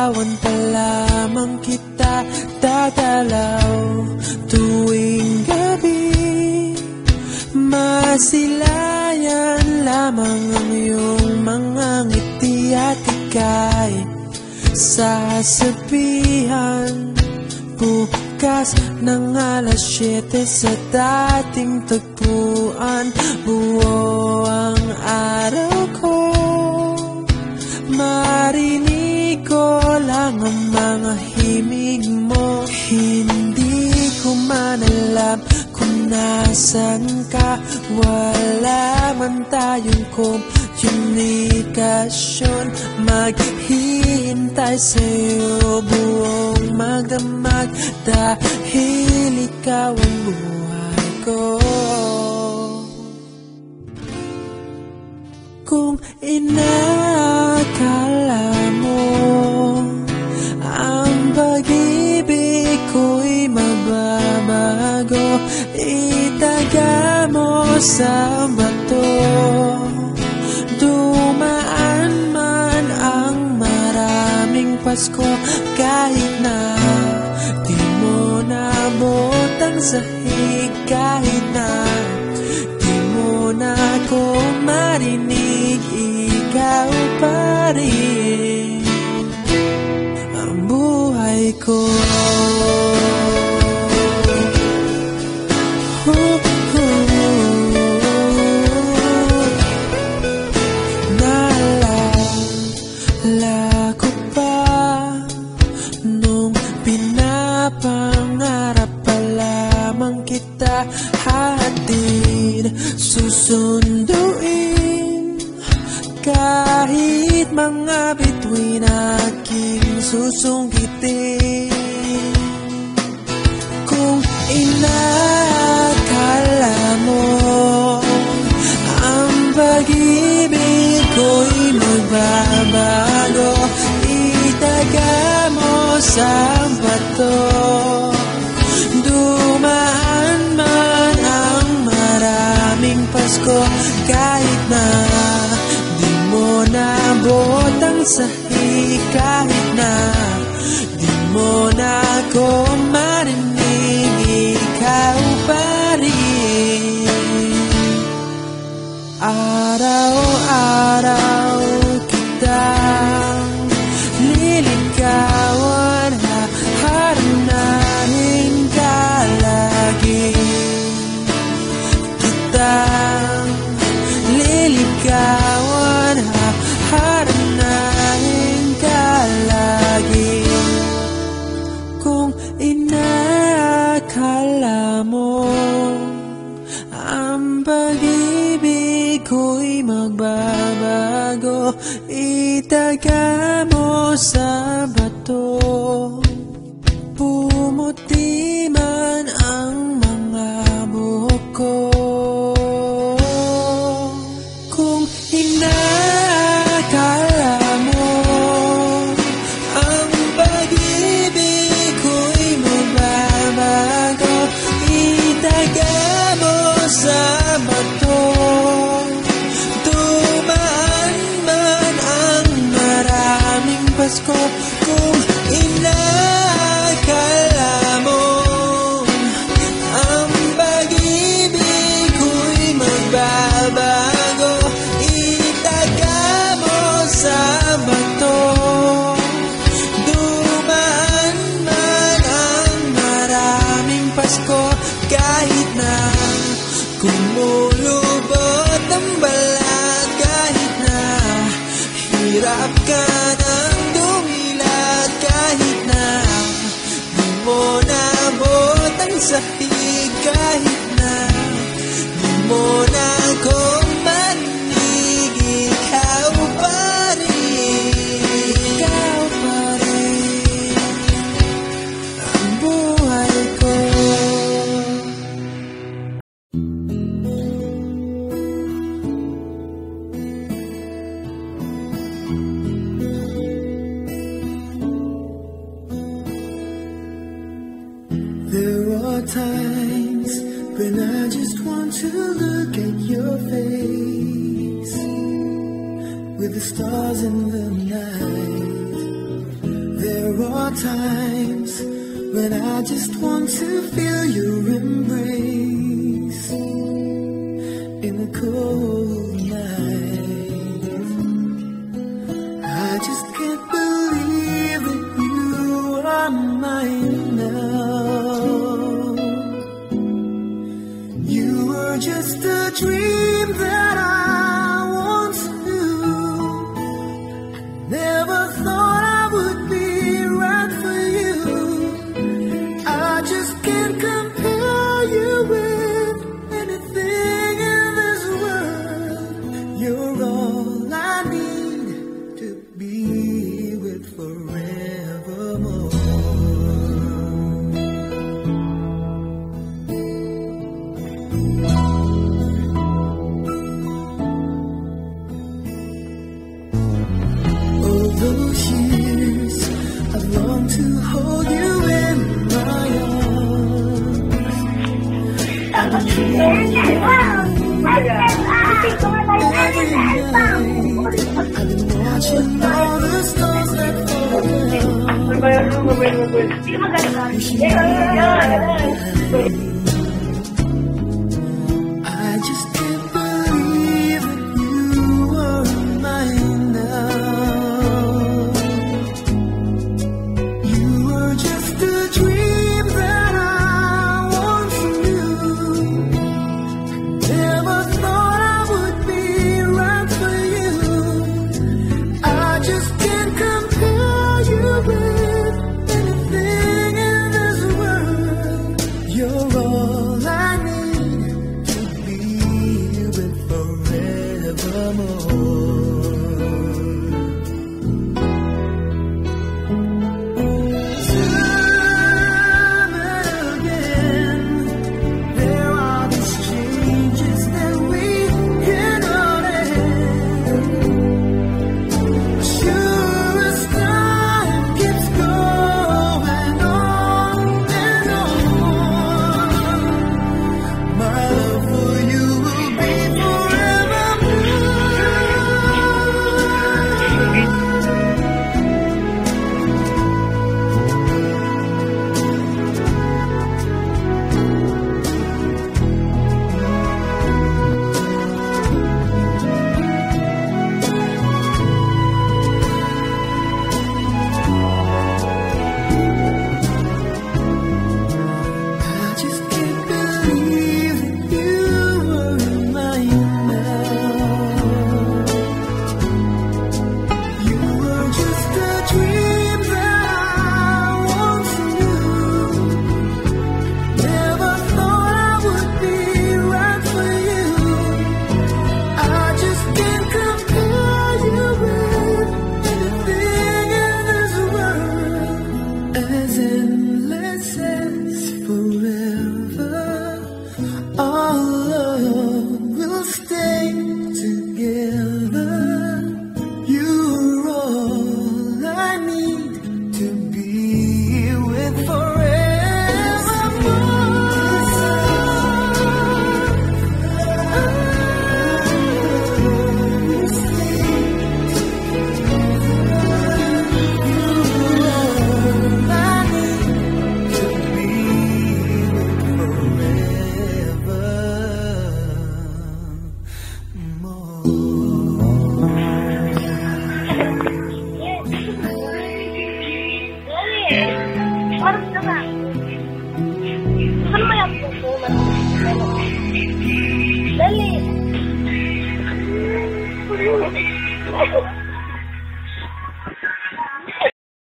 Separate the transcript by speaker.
Speaker 1: Liligawan pa lamang kita, dadalaw tuwing gabi. Masilayan lamang ang iyong mga ngiti at ika'y sasabihan bukas ng alas 7 sa dating tagpuan. Buo ang araw ko, marinig ko lang ang mga himig mo. Hindi ko man alam kung nasan ka, wala man tayong komunikasyon. Maghihintay sa'yo buong magdamag dahil ikaw ang buhay ko. Kung inakala mo ang pag-ibig ko'y mababago, itaga mo sa bato. Dumaan man ang maraming Pasko, kahit na di mo nabot ang sahig, kahit na di mo na ako marinig, ikaw pa rin ang buhay ko. Naalala ko pa nung pinapangarap pa lamang kita, hatid susunduin kahit mga bituin aking susungkitin. Kung inakala mo ang pag-ibig ko'y magbabago, itaga mo sa bato. Dumaan man ang maraming Pasko, kahit na di mo nabot ang sahig, kahit na di mo na ako marinig, ikaw pa rin. Araw-araw kitang liligawan, haharanahin ka lagi. Kitang liligawan, haharanahin ka lagi. Kung inakala mo ang pag-ibig ko'y magbabago, itaga mo sa bato. Pumuti man ang mga buhok ko. Kung inakala mo ang pag-ibig ko'y magbabago, itaga mo sa bato. Dumaan man ang maraming Pasko, kung inakala mo ang pag-ibig ko'y magbabago, itaga mo sa bato. Dumaan man ang maraming Pasko, kahit na kumulubot ang balat, kahit na hirap ka ng dumilat, kahit na di mo nabot ang sahig, kahit na di mo na ako marinig, ikaw pa rin, ikaw pa rin ang buhay ko.
Speaker 2: There are times when I just want to look at your face with the stars in the night. are times when I just want to feel your embrace in the cold night. I just can't believe that you are mine now. You were just a dream that I once knew. Never thought I would be right for you. I just can't compare you with anything in this world. You're all I need to be with forevermore. Those years I've longed to hold you in my arms. I've been dreaming every night. I've been watching all the stars that fall down. I just can't believe that you are mine now.
Speaker 3: Dali.